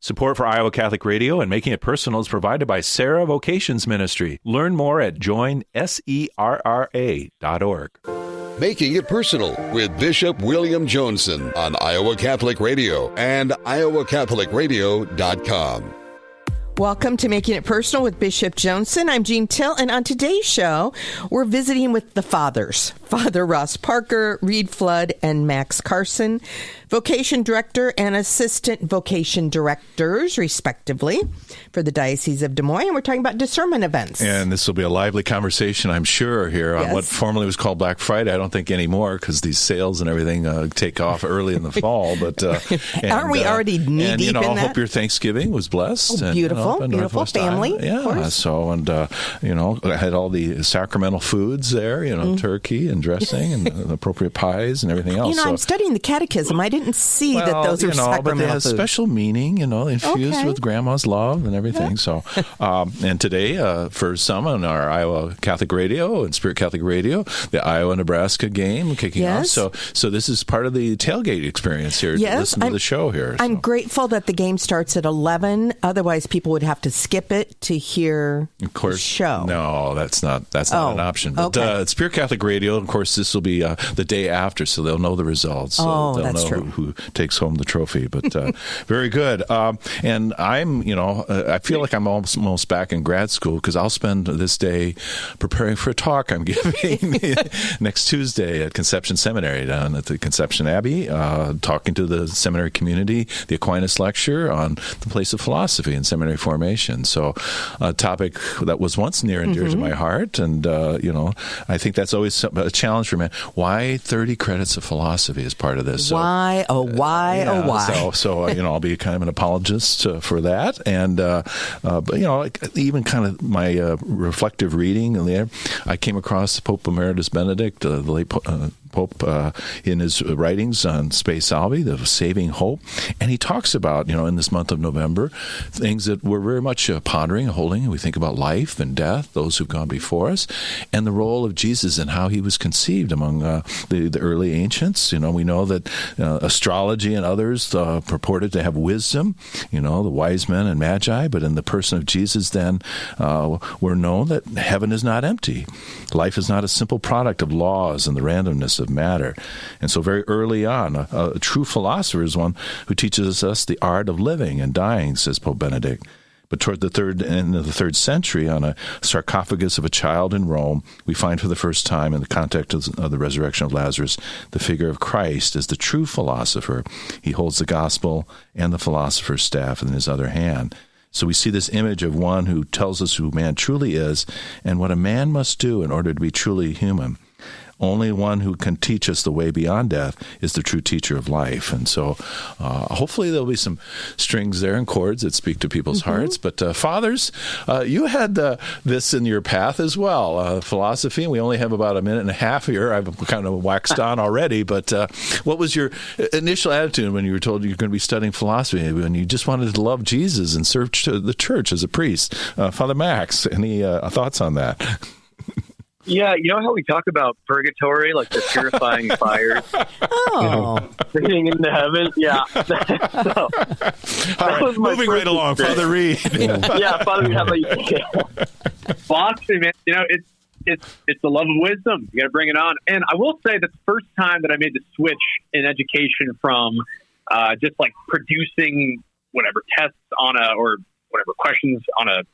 Support for Iowa Catholic Radio and Making It Personal is provided by Sarah Vocations Ministry. Learn more at joinserra.org. Making It Personal with Bishop William Joensen on Iowa Catholic Radio and iowacatholicradio.com. Welcome to Making It Personal with Bishop Joensen. I'm Jean Till, and on today's show, we're visiting with the fathers, Father Ross Parker, Reed Flood, and Max Carson, Vocation Director and Assistant Vocation Directors, respectively, for the Diocese of Des Moines. And we're talking about discernment events. And this will be a lively conversation, I'm sure, here on what formerly was called Black Friday. I don't think anymore, because these sales and everything take off early in the fall. But aren't we already knee-deep in that? I hope your Thanksgiving was blessed. Oh, beautiful, beautiful family. Yeah, so, and, I had all the sacramental foods there, turkey and dressing and appropriate pies and everything else. I'm studying the catechism. I didn't see that those are sacramental but they have foods. special meaning, infused with Grandma's love and everything. Yeah. So, and today, for some on our Iowa Catholic Radio and Spirit Catholic Radio, the Iowa-Nebraska game kicking off. So this is part of the tailgate experience here to listen to the show here. I'm grateful that the game starts at 11. Otherwise, people would have to skip it to hear the show. No, that's not an option. But Spirit Catholic Radio, of course, this will be the day after, so they'll know the results. So they'll know who takes home the trophy. But very good. And I'm, I feel like I'm almost back in grad school, because I'll spend this day preparing for a talk I'm giving next Tuesday at Conception Seminary down at the Conception Abbey, talking to the seminary community, the Aquinas Lecture on the place of philosophy and seminary formation. So a topic that was once near and dear to my heart. And, I think that's always a challenge for me. Why 30 credits of philosophy as part of this? Why? So I'll be kind of an apologist for that. And, even kind of my reflective reading in there, I came across Pope Emeritus Benedict, the late Pope, in his writings on Spe Salvi, the saving hope. And he talks about, in this month of November, things that we're very much pondering and holding. We think about life and death, those who've gone before us, and the role of Jesus and how he was conceived among the early ancients. We know that astrology and others purported to have wisdom, the wise men and magi, but in the person of Jesus then, we're known that heaven is not empty. Life is not a simple product of laws and the randomness of matter. And so very early on, a true philosopher is one who teaches us the art of living and dying, says Pope Benedict. But toward the end of the 3rd century, on a sarcophagus of a child in Rome, we find for the first time in the context of the resurrection of Lazarus, the figure of Christ as the true philosopher. He holds the gospel and the philosopher's staff in his other hand. So we see this image of one who tells us who man truly is and what a man must do in order to be truly human. Only one who can teach us the way beyond death is the true teacher of life. And so hopefully there'll be some strings there and chords that speak to people's hearts. But fathers, you had this in your path as well, philosophy. And we only have about a minute and a half here. I've kind of waxed on already. But what was your initial attitude when you were told you're going to be studying philosophy, when you just wanted to love Jesus and serve the church as a priest? Father Max, any thoughts on that? Yeah, you know how we talk about purgatory, like the purifying fires? Bringing into heaven? Yeah. So, right, moving right along, Father Reed. Father Reed, how about you? Philosophy, man, it's the love of wisdom. You got to bring it on. And I will say that the first time that I made the switch in education from just like producing whatever tests or whatever questions on a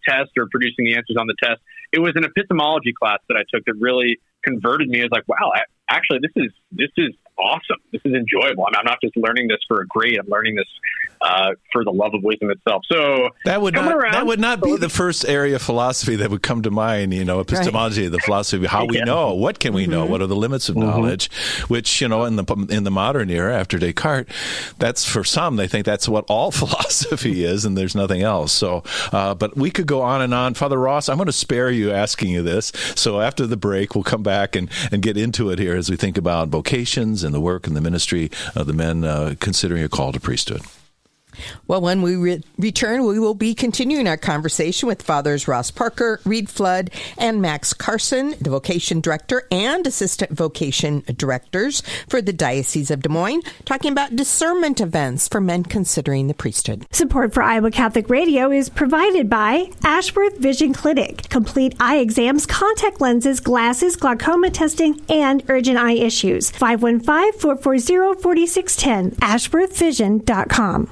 test or producing the answers on the test, it was an epistemology class that I took that really converted me. As like, wow, actually, this is awesome. This is enjoyable. I'm not just learning this for a grade. I'm learning this for the love of wisdom itself. So that would not be the first area of philosophy that would come to mind. Epistemology, the philosophy of how we know. What can we know? What are the limits of knowledge? Which in the modern era after Descartes, that's for some they think that's what all philosophy is, and there's nothing else. So, but we could go on and on. Father Ross, I'm going to spare you asking you this. So after the break, we'll come back and get into it here as we think about vocations and the work and the ministry of the men considering a call to priesthood. Well, when we return, we will be continuing our conversation with Fathers Ross Parker, Reed Flood, and Max Carson, the Vocation Director and Assistant Vocation Directors for the Diocese of Des Moines, talking about discernment events for men considering the priesthood. Support for Iowa Catholic Radio is provided by Ashworth Vision Clinic. Complete eye exams, contact lenses, glasses, glaucoma testing, and urgent eye issues. 515-440-4610, ashworthvision.com.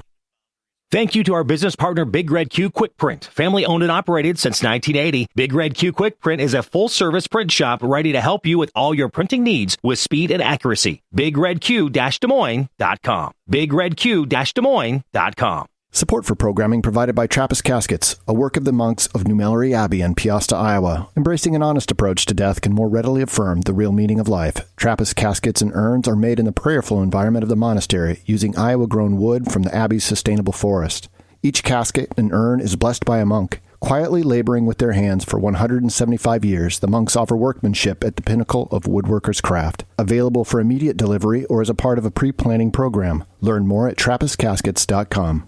Thank you to our business partner, Big Red Q Quick Print. Family owned and operated since 1980, Big Red Q Quick Print is a full-service print shop ready to help you with all your printing needs with speed and accuracy. BigRedQ-DesMoines.com. BigRedQ-DesMoines.com. Support for programming provided by Trappist Caskets, a work of the monks of New Mallory Abbey in Peosta, Iowa. Embracing an honest approach to death can more readily affirm the real meaning of life. Trappist caskets and urns are made in the prayerful environment of the monastery, using Iowa-grown wood from the Abbey's sustainable forest. Each casket and urn is blessed by a monk. Quietly laboring with their hands for 175 years, the monks offer workmanship at the pinnacle of woodworker's craft. Available for immediate delivery or as a part of a pre-planning program. Learn more at TrappistCaskets.com.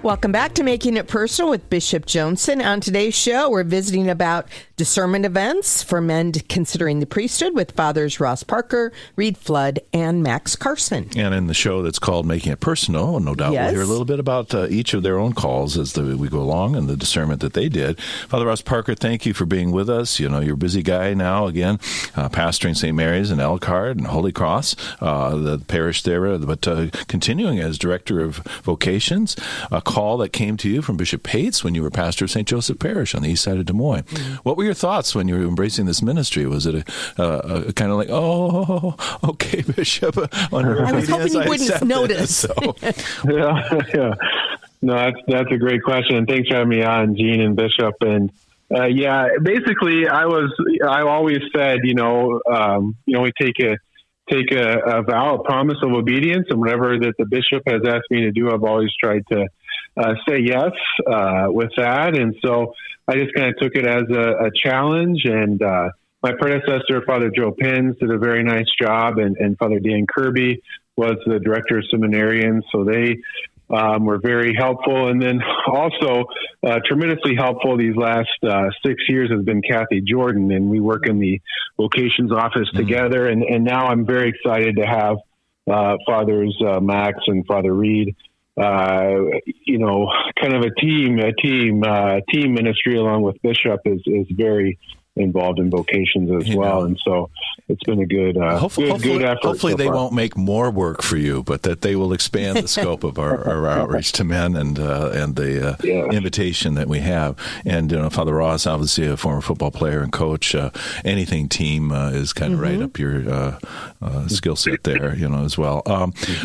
Welcome back to Making It Personal with Bishop Joensen. On today's show, we're visiting about discernment events for men considering the priesthood with Fathers Ross Parker, Reed Flood, and Max Carson. And in the show that's called Making It Personal, no doubt we'll hear a little bit about each of their own calls as we go along and the discernment that they did. Father Ross Parker, thank you for being with us. You know, you're a busy guy now, again, pastoring St. Mary's in Elkhart and Holy Cross, the parish there, but continuing as Director of Vocations, a call that came to you from Bishop Pates when you were pastor of St. Joseph Parish on the east side of Des Moines. Mm-hmm. What were your thoughts when you were embracing this ministry? Was it a kind of like, oh, okay, Bishop? I was hoping you wouldn't notice. Yeah. No, that's a great question. And thanks for having me on, Gene and Bishop. And basically, I always said, we take a vow, a promise of obedience, and whatever that the bishop has asked me to do, I've always tried to say yes with that. And so I just kind of took it as a challenge. And my predecessor, Father Joe Pins, did a very nice job, and Father Dan Kirby was the director of seminarians. So they were very helpful. And then also tremendously helpful these last 6 years has been Kathy Jordan, and we work in the vocations office together. And now I'm very excited to have Fathers Max and Father Reed, kind of a team ministry along with Bishop is very involved in vocations as well. And so it's been a good good effort. Hopefully so they far. won't make more work for you, but that they will expand the scope of our outreach to men and the invitation that we have. And Father Ross, obviously a former football player and coach, anything team is kind of right up your skill set there, as well.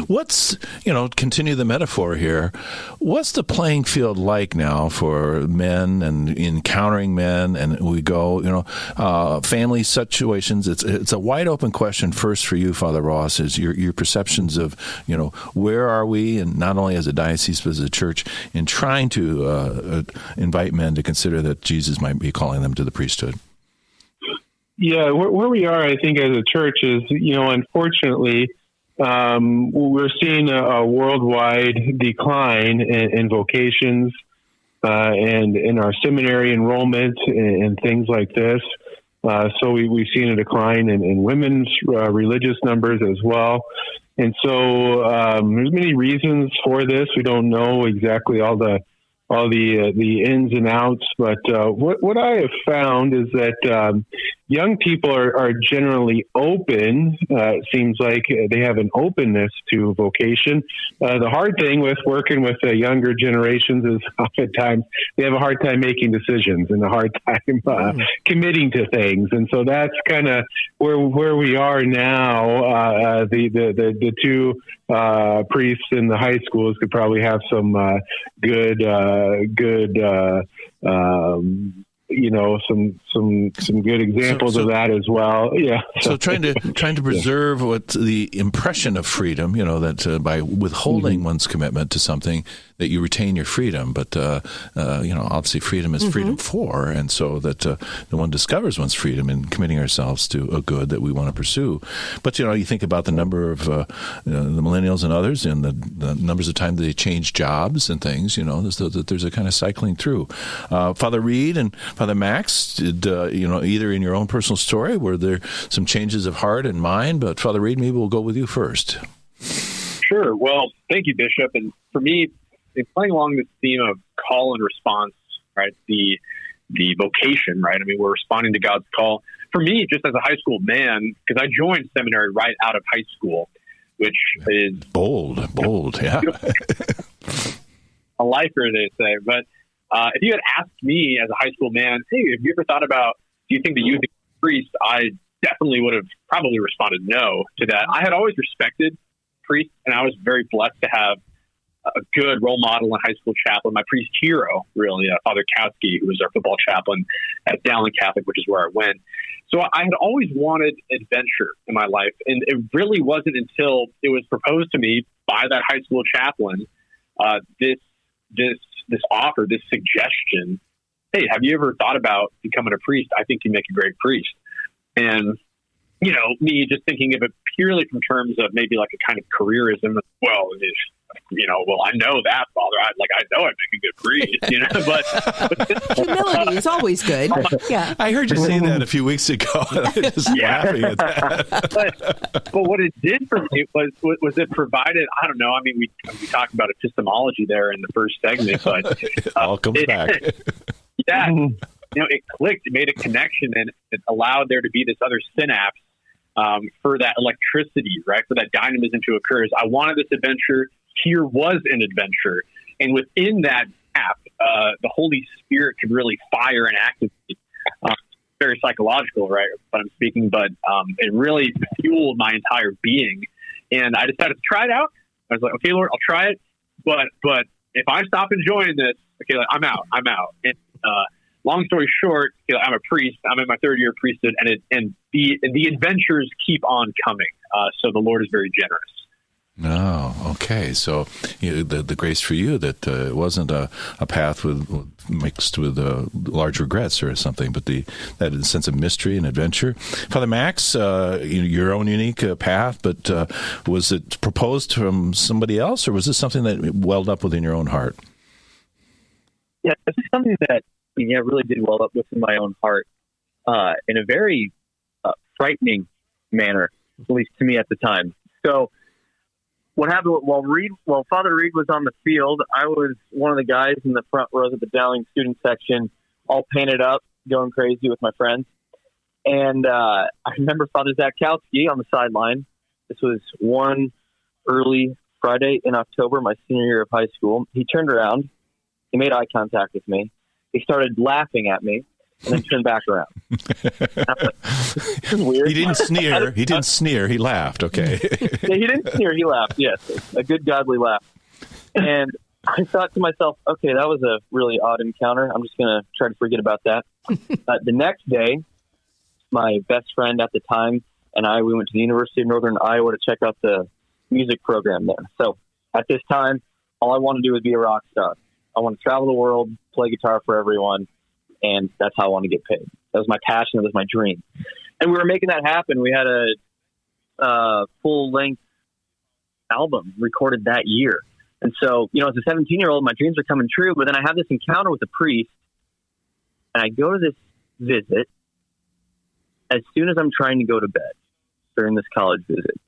What's, continue the metaphor here, what's the playing field like now for men and encountering men? And we go, family situations. It's a wide open question first for you, Father Ross, is your perceptions of, where are we, and not only as a diocese but as a church, in trying to invite men to consider that Jesus might be calling them to the priesthood. Yeah, where we are, I think, as a church is, unfortunately, we're seeing a worldwide decline in vocations and in our seminary enrollment and things like this. So we've seen a decline in women's religious numbers as well. And so there's many reasons for this. We don't know exactly all the ins and outs, but what I have found is that young people are generally open. It seems like they have an openness to vocation. The hard thing with working with the younger generations is oftentimes they have a hard time making decisions and a hard time committing to things. And so that's kind of where we are now. The two priests in the high schools could probably have some good some good examples of that as well. Yeah. So trying to preserve what the impression of freedom, that by withholding one's commitment to something, that you retain your freedom, but obviously freedom is freedom for, and so that no one discovers one's freedom in committing ourselves to a good that we want to pursue. But you think about the number of the millennials and others, and the numbers of times they change jobs and things. There's a kind of cycling through. Father Reed and Father Max, did either in your own personal story were there some changes of heart and mind? But Father Reed, maybe we'll go with you first. Sure. Well, thank you, Bishop. And for me, playing along this theme of call and response, right? The vocation, right? I mean, we're responding to God's call. For me, just as a high school man, because I joined seminary right out of high school, which is bold, yeah. A lifer, they say. But if you had asked me as a high school man, hey, have you ever thought about, do you think that you would be a priest? I definitely would have probably responded no to that. I had always respected priests, and I was very blessed to have a good role model and high school chaplain, my priest hero, really, Father Kowski, who was our football chaplain at Dowling Catholic, which is where I went. So I had always wanted adventure in my life, and it really wasn't until it was proposed to me by that high school chaplain, this offer, this suggestion, hey, have you ever thought about becoming a priest? I think you make a great priest. And me just thinking of it purely from terms of maybe like a kind of careerism. Well, I know that, Father. I know I'd make a good priest, but humility is always good. Yeah, I heard you say that a few weeks ago. Just laughing at that. But what it did for me was it provided. I don't know. I mean, we talked about epistemology there in the first segment, but it all comes back. Yeah. It clicked, it made a connection, and it allowed there to be this other synapse for that electricity, right? For that dynamism to occur. I wanted this adventure. Here was an adventure. And within that gap, the Holy Spirit could really fire and activate. Very psychological, right? What I'm speaking, but it really fueled my entire being. And I decided to try it out. I was like, okay, Lord, I'll try it. But if I stop enjoying this, okay, I'm out. And, long story short, I'm a priest. I'm in my third year of priesthood, and the adventures keep on coming. So the Lord is very generous. Oh, okay. So the grace for you that it wasn't a path mixed with large regrets or something, but that sense of mystery and adventure. Father Max, your own unique path, but was it proposed from somebody else, or was this something that welled up within your own heart? Yeah, this is something that really did well up within my own heart in a very frightening manner, at least to me at the time. So what happened while Father Reed was on the field, I was one of the guys in the front rows of the Dowling student section, all painted up, going crazy with my friends. And I remember Father Zakowski on the sideline. This was one early Friday in October, my senior year of high school. He turned around. He made eye contact with me. He started laughing at me and then turned back around. This is weird. He didn't sneer. He laughed. Okay. Yeah, he didn't sneer. He laughed. Yes. A good godly laugh. And I thought to myself, okay, that was a really odd encounter. I'm just going to try to forget about that. The next day, my best friend at the time and we went to the University of Northern Iowa to check out the music program there. So at this time, all I wanted to do was be a rock star. I want to travel the world, play guitar for everyone, and that's how I want to get paid. That was my passion. That was my dream. And we were making that happen. We had a full-length album recorded that year. And so, as a 17-year-old, my dreams are coming true, but then I have this encounter with a priest, and I go to this visit as soon as I'm trying to go to bed during this college visit.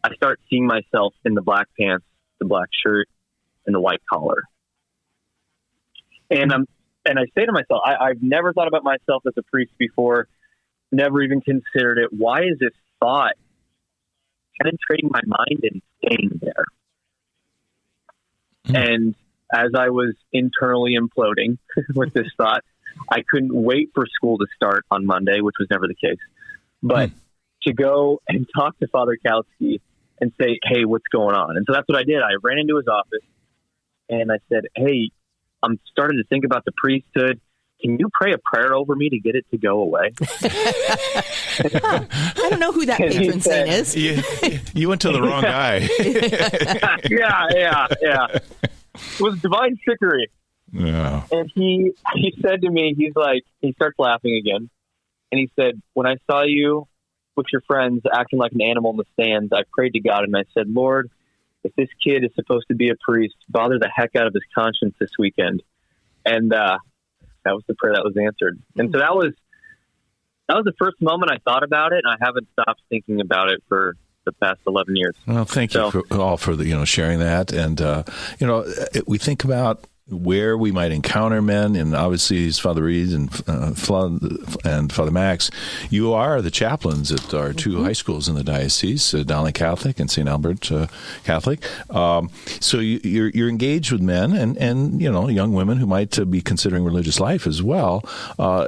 I start seeing myself in the black pants, the black shirt, and the white collar. And I say to myself, I've never thought about myself as a priest before, never even considered it. Why is this thought penetrating my mind and staying there? And as I was internally imploding with this thought, I couldn't wait for school to start on Monday, which was never the case. But to go and talk to Father Kowski and say, hey, what's going on? And so that's what I did. I ran into his office and I said, hey, I'm starting to think about the priesthood. Can you pray a prayer over me to get it to go away? I don't know who that patron saint is. You went to the wrong guy. Yeah. was divine trickery. Yeah. And he said to me, he starts laughing again. And he said, when I saw you with your friends acting like an animal in the stands, I prayed to God and I said, Lord, if this kid is supposed to be a priest, bother the heck out of his conscience this weekend. And that was the prayer that was answered. And so that was the first moment I thought about it, and I haven't stopped thinking about it for the past 11 years. Well, thank you for the, sharing that. And, we think about where we might encounter men, and obviously as Father Reed and Father Max, you are the chaplains at our two high schools in the diocese, Donnelly Catholic and St. Albert Catholic. So you're engaged with men and young women who might be considering religious life as well.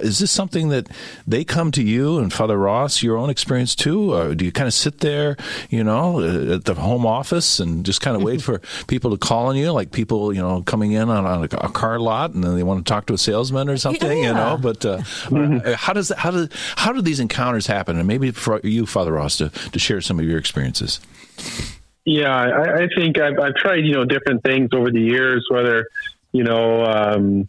Is this something that they come to you, and Father Ross, your own experience too? Or do you kind of sit there, at the home office and just kind of wait for people to call on you, like people, coming in on a car lot, and then they want to talk to a salesman or something, But how do these encounters happen? And maybe for you, Father Ross, to share some of your experiences. Yeah, I think I've tried different things over the years, whether emailing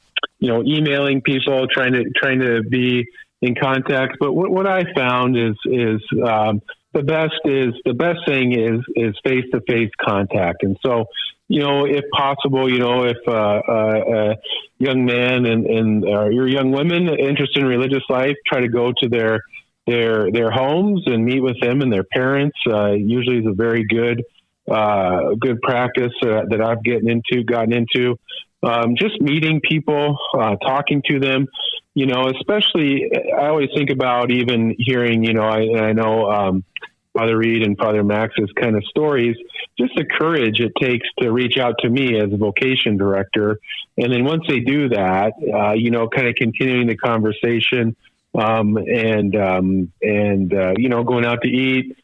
people, trying to be in contact. But what I found is the best thing is face-to-face contact. And so, if possible, if a young man and your young women interested in religious life, try to go to their homes and meet with them and their parents. Usually is a very good practice that I've gotten into. Just meeting people, talking to them, especially I always think about even hearing, I know Father Reed and Father Max's kind of stories, just the courage it takes to reach out to me as a vocation director. And then once they do that, kind of continuing the conversation, and going out to eat,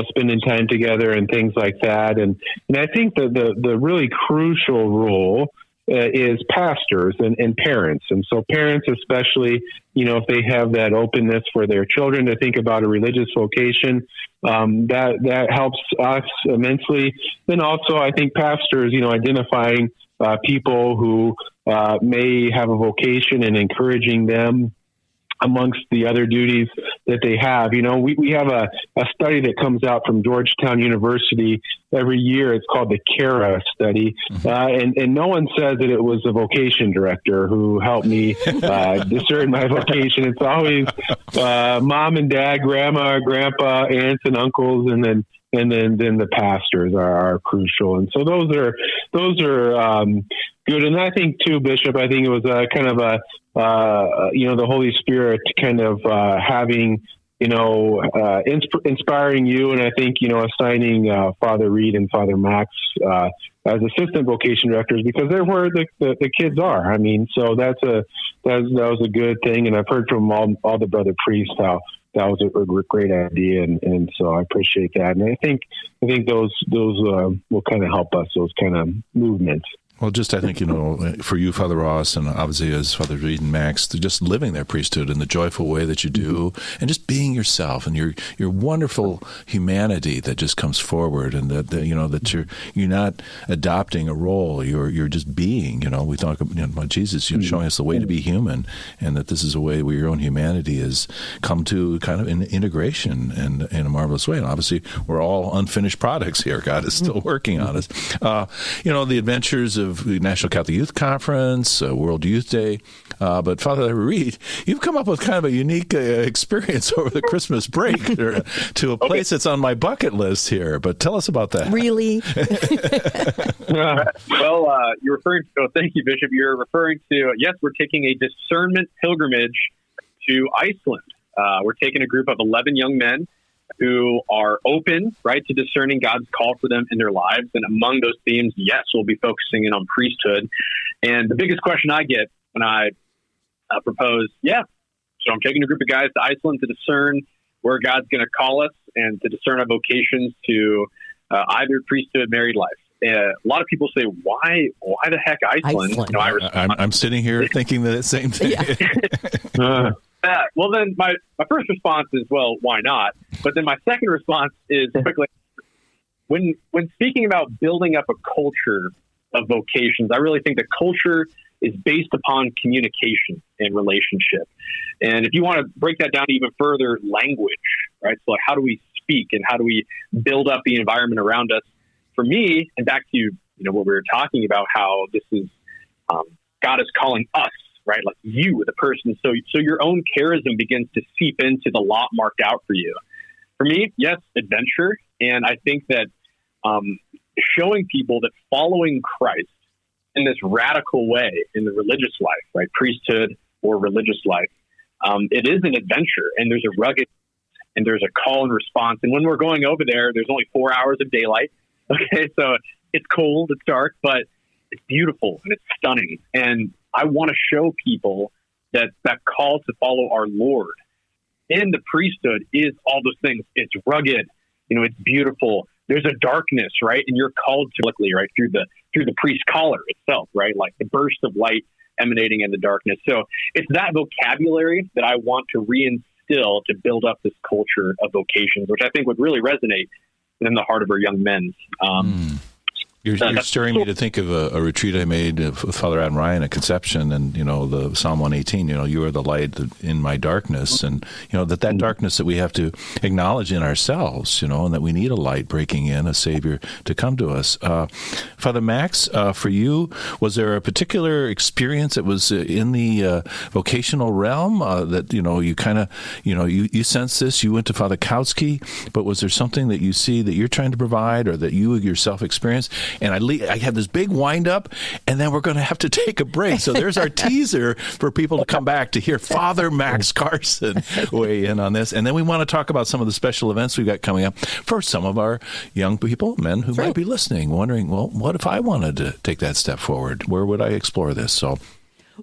spending time together and things like that. And I think the really crucial role is pastors and parents. And so parents, especially, if they have that openness for their children to think about a religious vocation, that helps us immensely. Then also, I think pastors, identifying people who may have a vocation and encouraging them amongst the other duties that they have. We have a study that comes out from Georgetown University every year. It's called the CARA study. And no one says that it was the vocation director who helped me discern my vocation. It's always mom and dad, grandma, grandpa, aunts and uncles, and then the pastors are crucial. And so those are good. And I think too, Bishop, I think it was kind of the Holy Spirit kind of having, inspiring you. And I think, assigning Father Reed and Father Max as assistant vocation directors, because they're where the kids are. I mean, so that was a good thing. And I've heard from all the brother priests how that was a great idea. And so I appreciate that. And I think those will kind of help us, those kind of movements. Well, just I think, for you, Father Ross, and obviously as Father Reed and Max, just living their priesthood in the joyful way that you do, and just being yourself and your wonderful humanity that just comes forward, and that you're not adopting a role, you're just being. We talk about Jesus, showing us the way to be human, and that this is a way where your own humanity has come to kind of in integration and in a marvelous way. And obviously, we're all unfinished products here. God is still working on us. The adventures of the National Catholic Youth Conference, World Youth Day. But Father Reed, you've come up with kind of a unique experience over the Christmas break to a place that's on my bucket list here. But tell us about that. Really? Well, you're referring to, thank you, Bishop. You're referring to, yes, we're taking a discernment pilgrimage to Iceland. We're taking a group of 11 young men who are open, right, to discerning God's call for them in their lives. And among those themes, yes, we'll be focusing in on priesthood. And the biggest question I get when I propose, so I'm taking a group of guys to Iceland to discern where God's going to call us and to discern our vocations to either priesthood, married life. A lot of people say, why the heck Iceland? I'm sitting here thinking the same thing. Yeah. Well, then my first response is, well, why not? But then my second response is quickly, when speaking about building up a culture of vocations. I really think the culture is based upon communication and relationship. And if you want to break that down even further, language, right? So like, how do we speak and how do we build up the environment around us? For me, and back to, what we were talking about, how this is, God is calling us, right? Like you, the person. So your own charism begins to seep into the lot marked out for you. For me, yes, adventure. And I think that showing people that following Christ in this radical way in the religious life, right? Priesthood or religious life, it is an adventure, and there's a rugged, and there's a call and response. And when we're going over there, there's only 4 hours of daylight. Okay. So it's cold, it's dark, but it's beautiful and it's stunning. And I want to show people that call to follow our Lord in the priesthood is all those things. It's rugged, it's beautiful. There's a darkness, right? And you're called to, right, through the priest's collar itself, right? Like the burst of light emanating in the darkness. So it's that vocabulary that I want to reinstill to build up this culture of vocations, which I think would really resonate in the heart of our young men. You're stirring me to think of a retreat I made with Father Adam Ryan at Conception, and the Psalm 118. You are the light in my darkness, and that darkness that we have to acknowledge in ourselves, and that we need a light breaking in, a Savior to come to us. Father Max, for you, was there a particular experience that was in the vocational realm that you kind of you sense this? You went to Father Kautsky, but was there something that you see that you're trying to provide, or that you yourself experienced? And I have this big wind up, and then we're going to have to take a break. So there's our teaser for people to come back to hear Father Max Carson weigh in on this. And then we want to talk about some of the special events we've got coming up for some of our young people, men who might be listening, wondering, well, what if I wanted to take that step forward? Where would I explore this? So.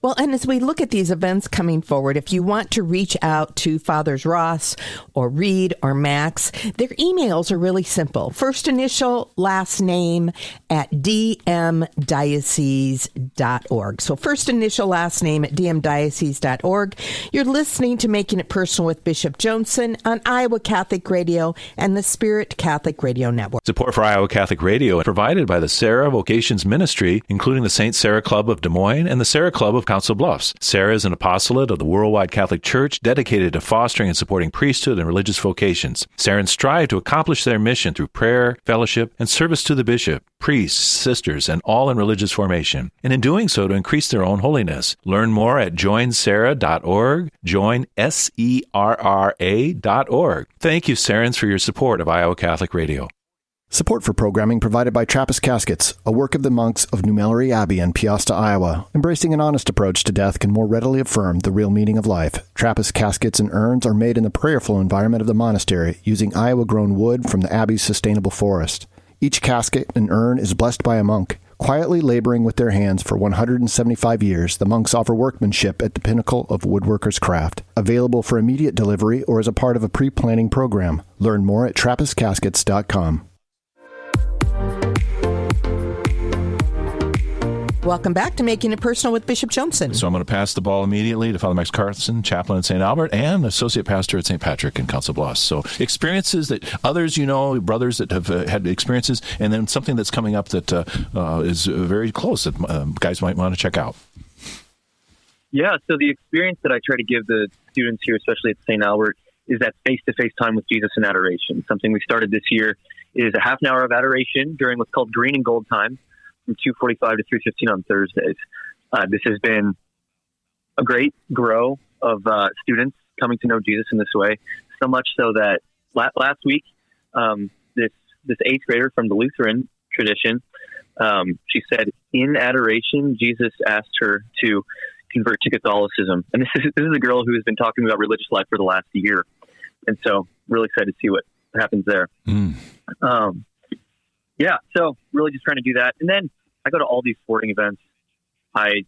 Well, and as we look at these events coming forward, if you want to reach out to Fathers Ross or Reed or Max, their emails are really simple. First initial, last name at dmdiocese.org. So first initial, last name at dmdiocese.org. You're listening to Making It Personal with Bishop Joensen on Iowa Catholic Radio and the Spirit Catholic Radio Network. Support for Iowa Catholic Radio provided by the Sarah Vocations Ministry, including the St. Sarah Club of Des Moines and the Sarah Club of Council Bluffs. Sarah is an apostolate of the Worldwide Catholic Church dedicated to fostering and supporting priesthood and religious vocations. Sarahans strive to accomplish their mission through prayer, fellowship, and service to the bishop, priests, sisters, and all in religious formation, and in doing so to increase their own holiness. Learn more at joinsarah.org, joinserra.org. Thank you, Sarahans, for your support of Iowa Catholic Radio. Support for programming provided by Trappist Caskets, a work of the monks of New Melleray Abbey in Peosta, Iowa. Embracing an honest approach to death can more readily affirm the real meaning of life. Trappist caskets and urns are made in the prayerful environment of the monastery using Iowa-grown wood from the Abbey's sustainable forest. Each casket and urn is blessed by a monk. Quietly laboring with their hands for 175 years, the monks offer workmanship at the pinnacle of woodworker's craft. Available for immediate delivery or as a part of a pre-planning program. Learn more at TrappistCaskets.com. Welcome back to Making It Personal with Bishop Joensen. So I'm going to pass the ball immediately to Father Max Carson, chaplain at St. Albert, and associate pastor at St. Patrick in Council Bluffs. So experiences that others, brothers that have had experiences, and then something that's coming up that is very close that guys might want to check out. Yeah, so the experience that I try to give the students here, especially at St. Albert, is that face-to-face time with Jesus in adoration. Something we started this year is a half an hour of adoration during what's called green and gold time, from 2:45 to 3:15 on Thursdays. This has been a great grow of students coming to know Jesus in this way, so much so that last week, this eighth grader from the Lutheran tradition, she said, in adoration, Jesus asked her to convert to Catholicism. And this is a girl who has been talking about religious life for the last year. And so really excited to see what happens there. Yeah, so really just trying to do that. And then I go to all these sporting events. I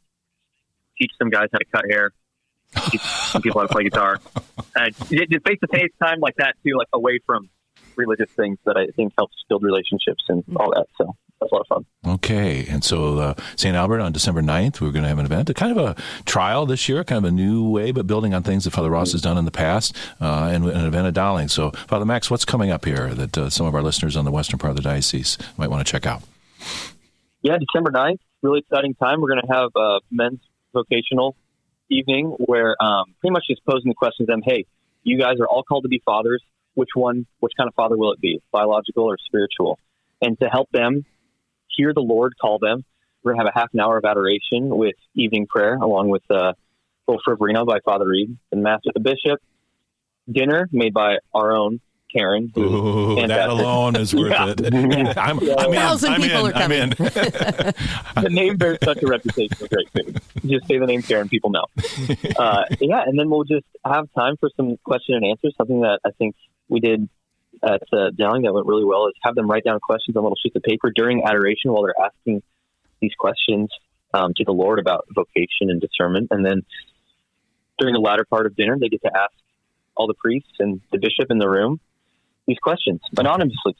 teach some guys how to cut hair, teach some people how to play guitar. Just face-to-face time like that, too, like away from religious things that I think helps build relationships and all that. So that's a lot of fun. Okay. And so St. Albert on December 9th, we're going to have an event, a kind of a trial this year, kind of a new way, but building on things that Father Ross has done in the past, and an event at Dowling. So, Father Max, what's coming up here that some of our listeners on the western part of the diocese might want to check out? December 9th, really exciting time. We're going to have a men's vocational evening where pretty much just posing the question to them, hey, you guys are all called to be fathers. Which kind of father will it be, biological or spiritual? And to help them hear the Lord call them, we're going to have a half an hour of adoration with evening prayer, along with Full Fervorino by Father Riebe and Mass with the Bishop. Dinner made by our own Karen. Ooh, that alone is worth it. I'm in. The name bears such a reputation for great food. Just say the name Karen, people know. And then we'll just have time for some question and answers. Something that I think we did at Dowling that went really well is have them write down questions on little sheets of paper during adoration while they're asking these questions to the Lord about vocation and discernment. And then during the latter part of dinner, they get to ask all the priests and the bishop in the room these questions anonymously.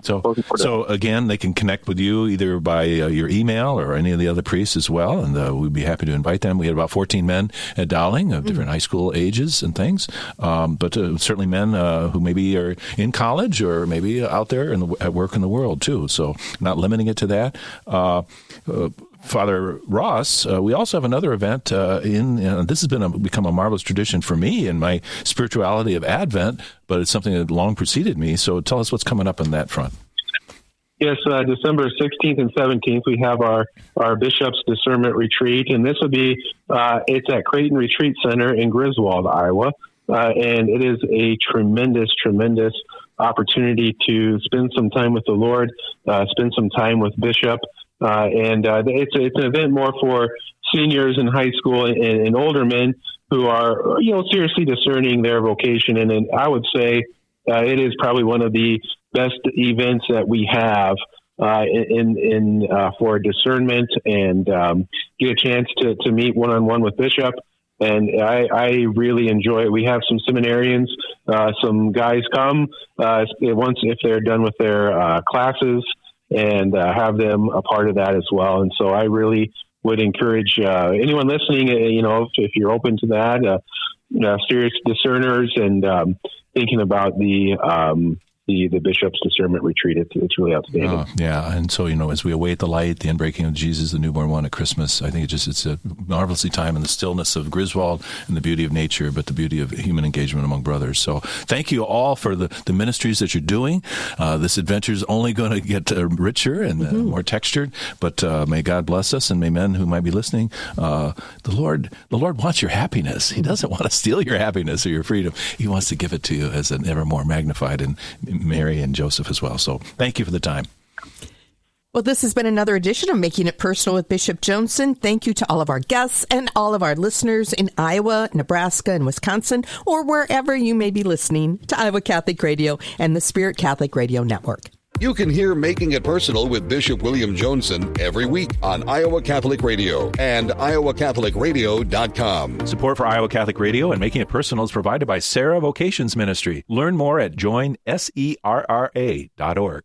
So again, they can connect with you either by your email or any of the other priests as well, and we'd be happy to invite them. We had about 14 men at Dowling of different high school ages and things, but certainly men who maybe are in college or maybe out there at work in the world too. So not limiting it to that. Father Ross, we also have another event this has become a marvelous tradition for me in my spirituality of Advent, but it's something that long preceded me. So tell us what's coming up on that front. Yes, December 16th and 17th, we have our Bishop's Discernment Retreat, and this will be, it's at Creighton Retreat Center in Griswold, Iowa, and it is a tremendous opportunity to spend some time with the Lord, spend some time with Bishop, and it's an event more for seniors in high school and older men who are, seriously discerning their vocation. And I would say it is probably one of the best events that we have for discernment and get a chance to meet one-on-one with Bishop. And I really enjoy it. We have some seminarians, some guys come once if they're done with their classes, and have them a part of that as well. And so I really would encourage anyone listening, if you're open to that, serious discerners and thinking about the Bishop's Discernment Retreat. It's really outstanding. And so, as we await the light, the inbreaking of Jesus, the newborn one at Christmas, I think it's a marvelously time in the stillness of Griswold and the beauty of nature, but the beauty of human engagement among brothers. So thank you all for the ministries that you're doing. This adventure is only going to get richer and more textured, but may God bless us, and may men who might be listening, the Lord wants your happiness. He doesn't want to steal your happiness or your freedom. He wants to give it to you as an ever more magnified and Mary and Joseph as well. So thank you for the time. Well, this has been another edition of Making It Personal with Bishop Joensen. Thank you to all of our guests and all of our listeners in Iowa, Nebraska, and Wisconsin, or wherever you may be listening to Iowa Catholic Radio and the Spirit Catholic Radio Network. You can hear Making It Personal with Bishop William Joensen every week on Iowa Catholic Radio and iowacatholicradio.com. Support for Iowa Catholic Radio and Making It Personal is provided by Sarah Vocations Ministry. Learn more at joinserra.org.